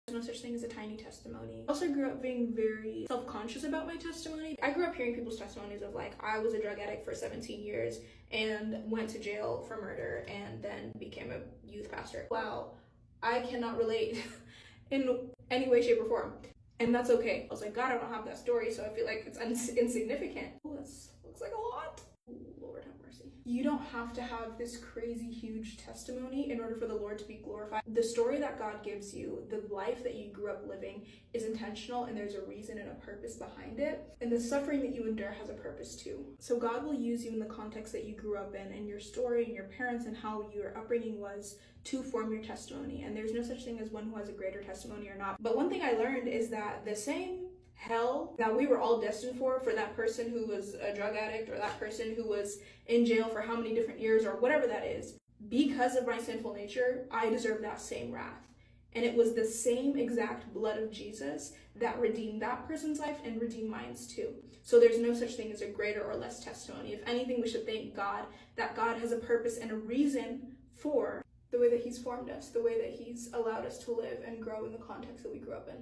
There's no such thing as a tiny testimony. I also grew up being very self-conscious about my testimony. I grew up hearing people's testimonies of like, I was a drug addict for 17 years and went to jail for murder and then became a youth pastor. Wow, I cannot relate in any way, shape, or form. And that's okay. I was like, God, I don't have that story, so I feel like it's insignificant. Oh, that looks like a lot. Ooh, Lord have mercy. You don't have to have this crazy huge testimony in order for the Lord to be glorified. The story that God gives you, the life that you grew up living, is intentional, and there's a reason and a purpose behind it. And the suffering that you endure has a purpose too. So God will use you in the context that you grew up in, and your story and your parents and how your upbringing was to form your testimony. And there's no such thing as one who has a greater testimony or not. But one thing I learned is that the same hell that we were all destined for that person who was a drug addict, or that person who was in jail for how many different years, or whatever that is, because of my sinful nature, I deserve that same wrath. And it was the same exact blood of Jesus that redeemed that person's life and redeemed mine too. So there's no such thing as a greater or less testimony. If anything, we should thank God that God has a purpose and a reason for the way that he's formed us, the way that he's allowed us to live and grow in the context that we grew up in.